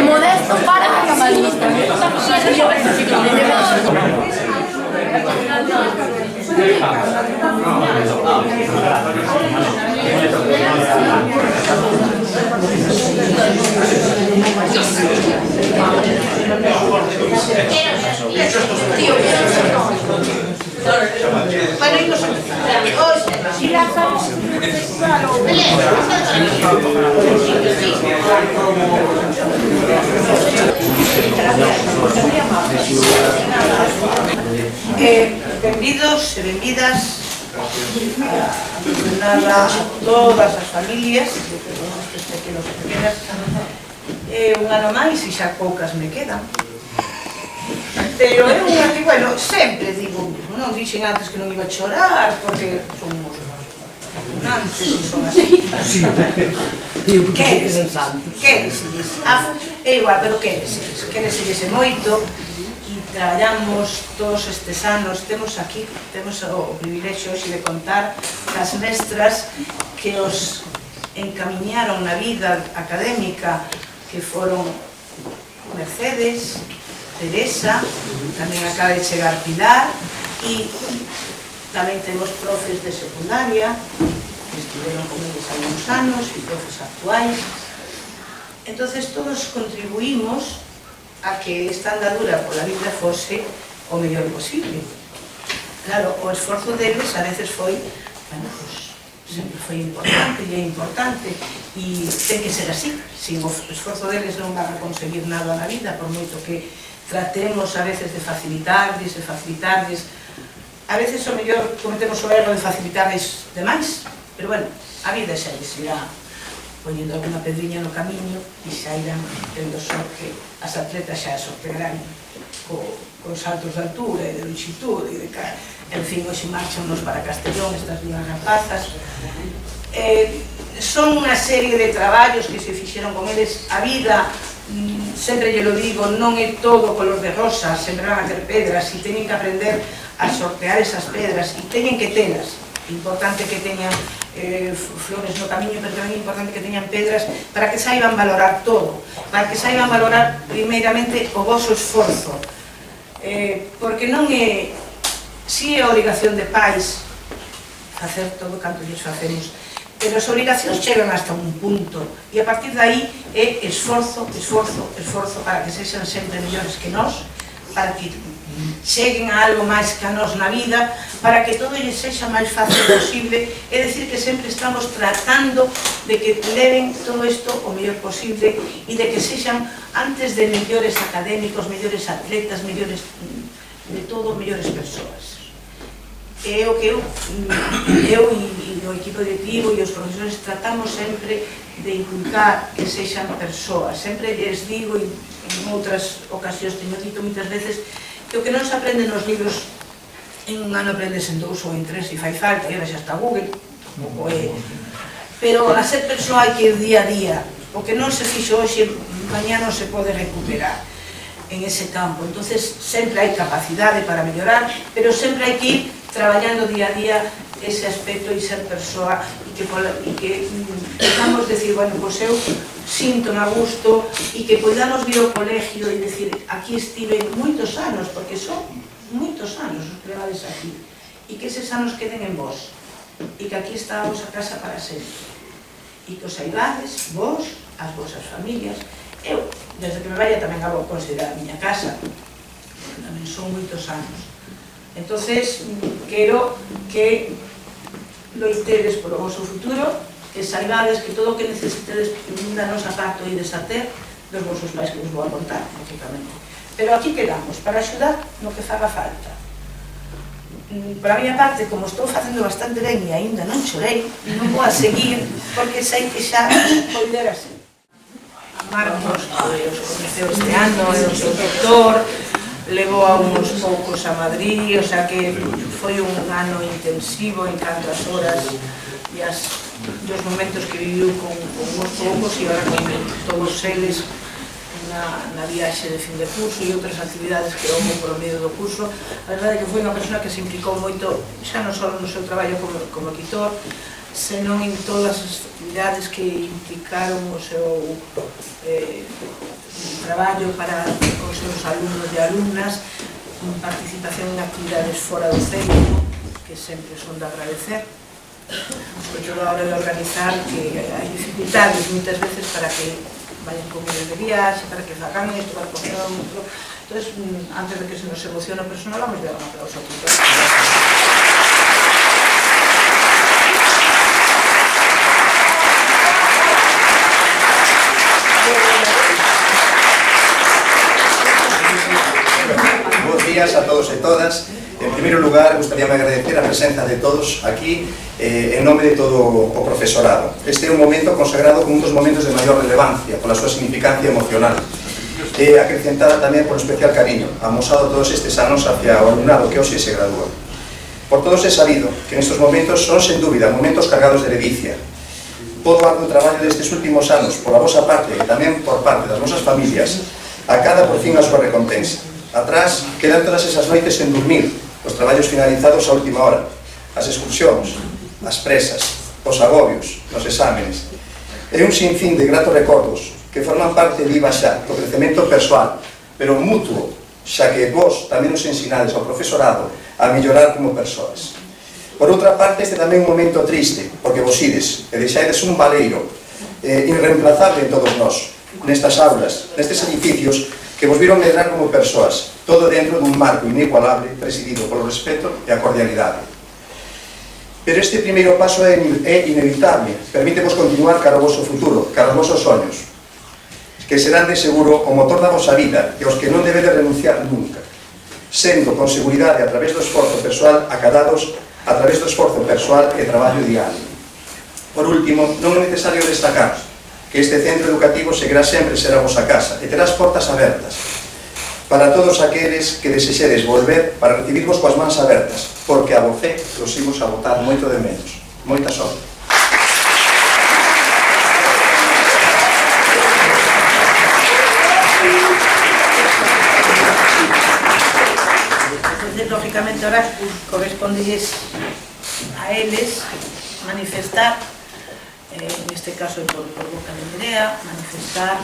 Modesto para cabalista. Benvidos e benvidas a todas as familias estes pequenos e pequenas. Un ano máis e xa poucas me quedan, pero é unha que, bueno, sempre digo, non dixen antes que non iba a chorar porque somos antes e son así. Quéreses, é igual, pero quéreses moito. Traballamos todos estes anos, temos o privilexio hoxe de contar as mestras que os encamiñaron na vida académica, que foron Mercedes, Teresa, tamén acaba de chegar Pilar, e tamén temos profes de secundaria, que estiveron con eles algunos anos, e profes actuais. Entonces todos contribuímos a que esta andadura pola vida fose o mellor posible. Claro, o esforzo deles a veces foi, bueno, pues, sempre foi importante e é importante, e ten que ser así. Sin o esforzo deles non van a conseguir nada na vida, por moito que tratemos a veces de facilitarles, a veces o mellor cometemos o erro de facilitarles demais, pero bueno, a vida xa les irá poñendo alguna pedriña no camiño e xa irán tendo sorte, as atletas xa sortearán con saltos de altura e de longitud e de cara. En fin, hoxe marchannos para Castellón estas dúas rapazas. Son unha serie de traballos que se fixeron con eles. A vida, sempre lle lo digo, non é todo color de rosa, sempre van a ter pedras e teñen que aprender a sortear esas pedras e teñen que telas. Importante que teñan flores no camiño, pero tamén é importante que teñan pedras para que saiban valorar todo, para que saiban valorar primeiramente o vosso esforzo, porque non é, si é a obrigación de pais facer todo canto lles facemos, pero as obrigacións chegan hasta un punto e a partir de aí é esforzo para que sexan sempre mellores que nós, para que cheguen a algo máis que a nós na vida, para que todo lles sexa máis fácil posible. É dicir, que sempre estamos tratando de que leven todo isto o mellor posible e de que sexan, antes de mellores académicos, mellores atletas, mellores de todo, mellores persoas. É o que eu e o equipo directivo e os profesores tratamos sempre de inculcar que sexan persoas. Sempre les digo, e en outras ocasións teño dito moitas veces, que o que non se aprende nos libros en un ano aprendes en 2 ou en 3 e fai falta, e ahora xa está Google, pero a ser persoa hai que ir día a día. O que non se fixo hoxe, mañá non se pode recuperar en ese campo. Entonces sempre hai capacidade para mellorar, pero sempre hai que ir traballando día a día ese aspecto e ser persoa, e que podamos decir, bueno, pois eu sinto a gusto, e que podamos vir ao colegio e decir, aquí estive moitos anos, porque son moitos anos os que levades aquí, e que eses anos queden en vos, e que aquí está a vosa casa para sempre, e que os saibades, vos, as vosas familias. Eu, desde que me vaya, tamén a vou considerar a miña casa, porque tamén son moitos anos. Entonces, quero que loitedes polo vosso futuro, que saibades que todo o que necesitedes da nosa parte e ides a ter dos vosos pais, que vos vou a contar, lógicamente. Pero aquí quedamos, para axudar no que faga falta. Por a miña parte, como estou facendo bastante ben e aínda non chorei, non vou a seguir, porque sei que xa poder así. Marcos, que os conheceu este ano, é o seu doctor, levou a uns poucos a Madrid, o sea que foi un ano intensivo en canto as horas e os momentos que viviu con uns poucos, e agora con todos eles na viaxe de fin de curso e outras actividades que houve polo medio do curso. A verdade é que foi unha persona que se implicou moito, xa non só no seu traballo como quitor, senón en todas as actividades que implicaron o seu traballo para os seus alumnos e alumnas, participación en actividades fora do centro, que sempre son de agradecer, sobre todo a hora de organizar, que hai dificultades muitas veces para que vayan con eles de viaxe, para que fagan isto, para que fagan outro. Entón, antes de que se nos emocione o personal, vamos a dar un aplauso aquí. Buenos días a todos e todas. En primeiro lugar, gustaríame agradecer a presenza de todos aquí en nome de todo o profesorado. Este é un momento consagrado como un dos momentos de maior relevancia pola súa significancia emocional e acrecentada tamén por especial cariño amosado todos estes anos hacia o alumnado que hoxe se gradúa. Por todos é sabido que nestes momentos son sen dúbida momentos cargados de ledicia. Todo o arduo traballo destes últimos anos pola vosa parte e tamén por parte das vosas familias acada por fin a súa recompensa. Atrás quedan todas esas noites sen dormir, os traballos finalizados a última hora, as excursións, as presas, os agobios, os exámenes. É un sinfín de gratos recordos que forman parte viva xa do crecemento persoal, pero mutuo, xa que vos tamén nos ensinades ao profesorado a mellorar como persoas. Por outra parte, este tamén é un momento triste, porque vos ides e deixaides un valeiro irreemplazable en todos nós, nestas aulas, nestes edificios que vos viron medrar como persoas, todo dentro dun marco inigualable presidido polo respeto e a cordialidade. Pero este primeiro paso é inevitable, permítevos continuar cara ao voso futuro, cara aos vosos soños, que serán de seguro o motor da vosa vida e aos que non debedes renunciar nunca, sendo con seguridade a través do esforzo persoal acadados a través do esforzo persoal e traballo diario. Por último, non é necesario destacar que este centro educativo seguirá sempre ser a vosa casa e terá as portas abertas para todos aqueles que desexedes volver para recibirvos coas mans abertas, porque a vocé os imos a botar moito de menos. Moita sorte. Entonces, lógicamente, ahora correspondilles a eles manifestar, en este caso por boca de Nerea, manifestar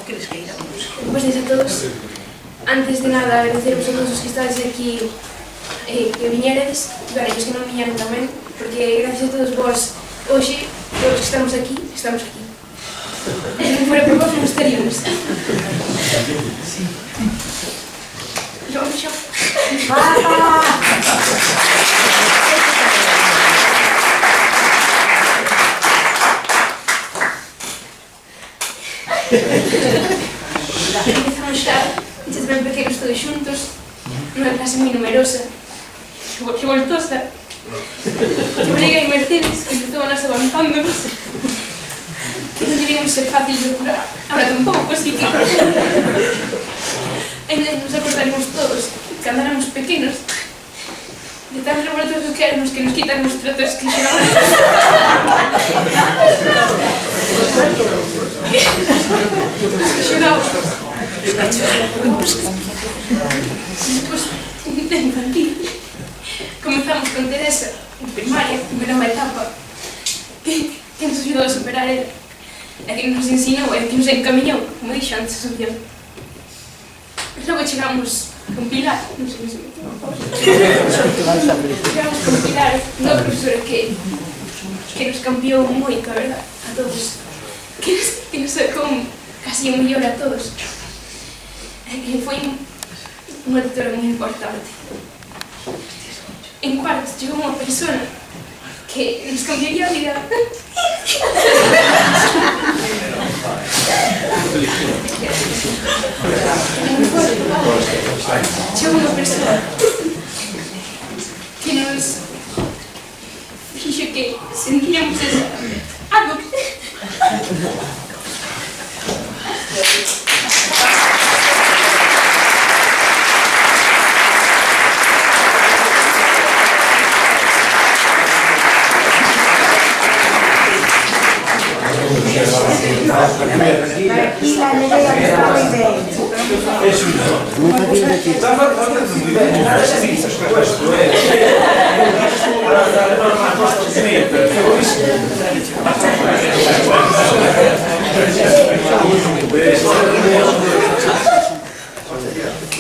o que les queira. Buenos días a todos. Antes de nada, agradeceros a todos os que estáis aquí que viñeredes, e para ellos que non viñeron tamén, porque gracias a todos vos, hoxe, todos que estamos aquí, estamos aquí. E non fora por vos non estaríamos. Yo, xa. Empezamos xa, xa ben pequenos todos xuntos, nunha clase moi numerosa, que voltosa, que obriga en Mercedes, que estaban as avanzándonos, que non debíamos ser fácil de curar, ahora tampouco, así que ainda nos acordaremos todos, que andáramos pequenos, de tan revoltosos que éramos que nos quitan os tratos que xeramos. Despois, de infantil, comenzamos con Teresa, en primaria, primeira etapa, que nos ajudou a superar ela, a que nos ensinou e que nos encamiñou, como dixo antes, a Sofía. Logo chegamos con Pilar, non sei se me equivoco. Chegamos con Pilar, unha profesora que nos cambiou moito, a verdad, a todos. Que nos sacou casi o mellor a todos. E foi unha tutora moi importante. En cuarto chegou unha persona que nos cambiaría a vida. Chegou unha persona que nos dixo que sentíamos algo que...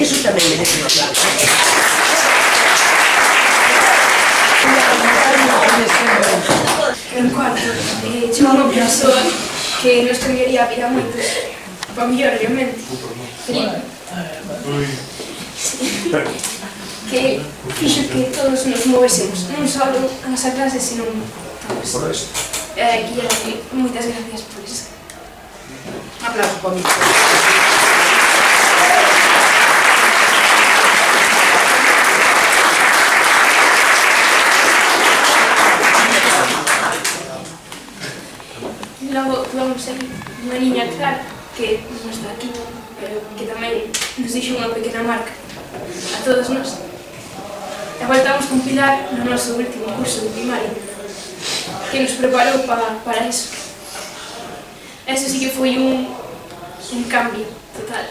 Eso tamén merece un aplauso. En cuarto, chegou unha persoa que nos cambiaría a vida moito, para mellor, obviamente. Felipe. Que fixo que todos nos movésemos, non só a nosa clase, sino todos. Por isto. E moitas gracias por iso. Un aplauso para mí. Logo tuvamos aí unha niña Clara, que non está aquí, pero que tamén nos dixo unha pequena marca a todos nós. E voltamos con Pilar no noso último curso de primaria, que nos preparou para eso. Eso sí que foi un cambio total.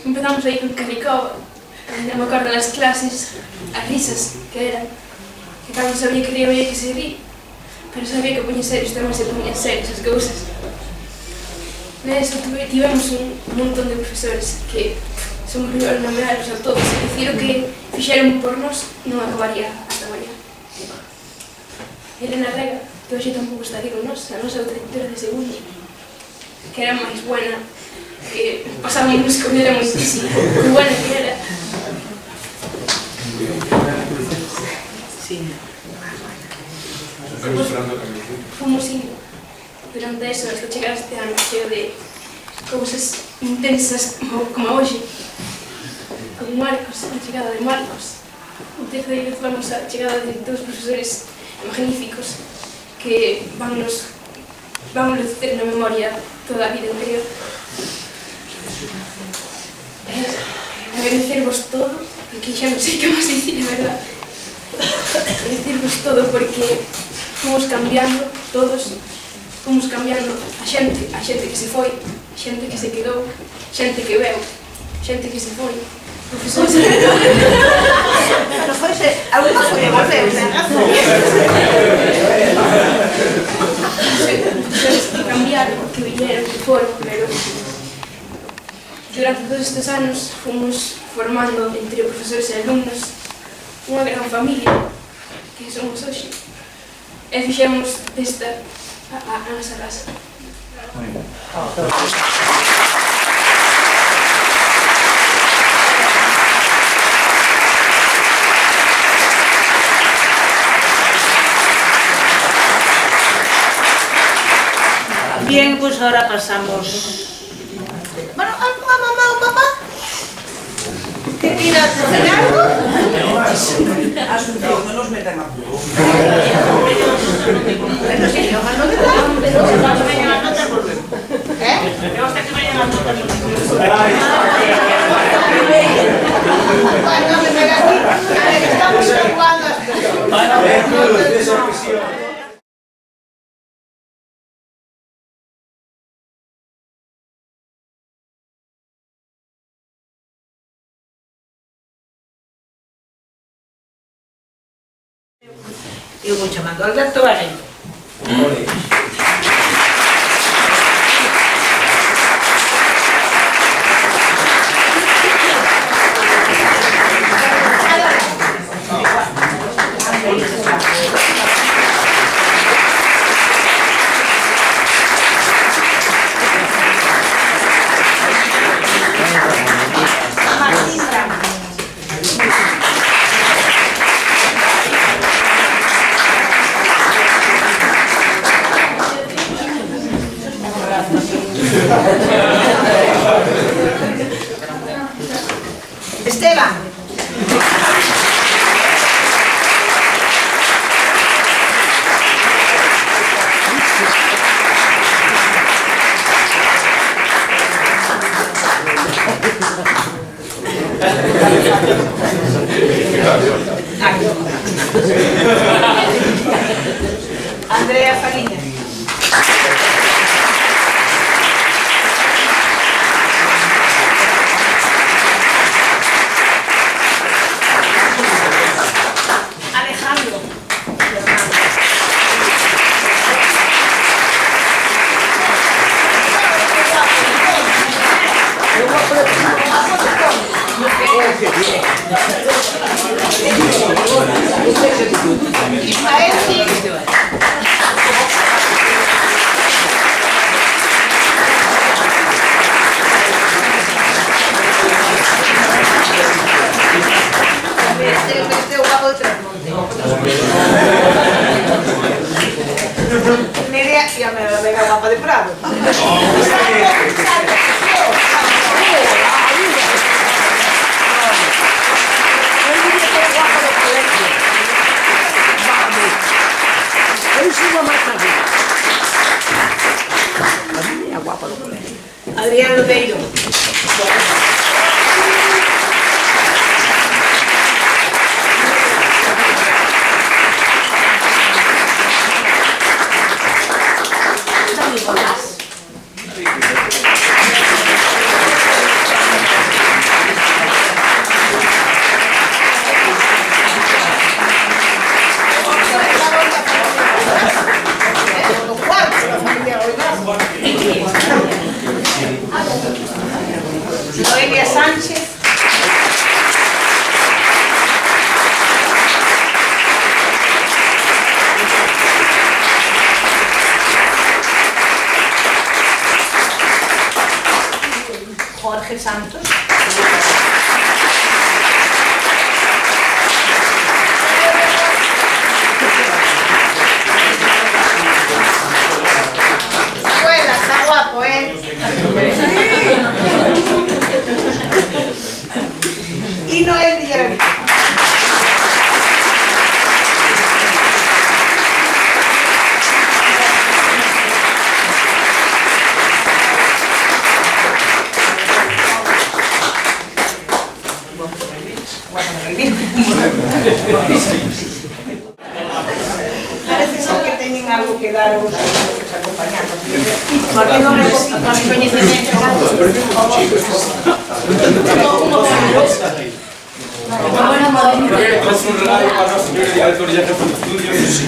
Empezamos aí con Caricova, onde me acordo nas clases, as risas que eran, que cada sabía que había que se rir, pero sabía que poñen serios tamén se poñen serios as cousas. Neso tivemos un montón de profesores que son mellores nomeados a todos, e dicir o que fixeron por nós non acabaría hasta mañá. Elena Rega, que hoxe tampouco está aquí con nós, a nosa outra directora de segundo, que era máis buena, que pasábamos con ela moitísimo, que buena que era. Sí. Fomos indo durante eso hasta chegar este ano cheo de cousas intensas como hoxe, con Marcos, a chegada de Marcos. O terceiro tuvamos a chegada de dous profesores magníficos que vannos ter na memoria toda a vida anterior. Agradecervos todo, porque xa non sei que máis dicir, de verdad. Agradecervos todo porque fomos cambiando todos, fomos cambiando a xente que se foi, a xente que se quedou, xente que veu, xente que se foi, profesores Pero foise, a unha foi a volver, profesores que cambiaron, que viñeron, que foron, pero durante todos estes anos fomos formando entre profesores e alumnos unha gran familia que somos hoxe. E fixemos desta a nosa casa. Bien, pues ahora pasamos... Bueno, a mamá o papá. ¿Qué tiras de cenar algo? Asunción, no nos metan a puro. Pero si yo más no te dan, pero si vas a venir las notas, volvemos. Yo hasta que vayan las notas, volvemos. Bueno, me pega aquí. A ver, estamos jugando a eu vou chamando Alberto Barreiro. Esteban. Andrea Fariña. Alejandro. Ismael sí. Este guapo de Trasmonte. Nerea y a la Vega guapa de Prado. Adrián Lodeiro. Noelia Sánchez. Jorge Santos. Escuela, está guapo, Y Noel Villarreal. Parece ser que teñen algo que dar os acompañantes. Porque non é os coñecementos. Es un regalo para los señores directores de estudios.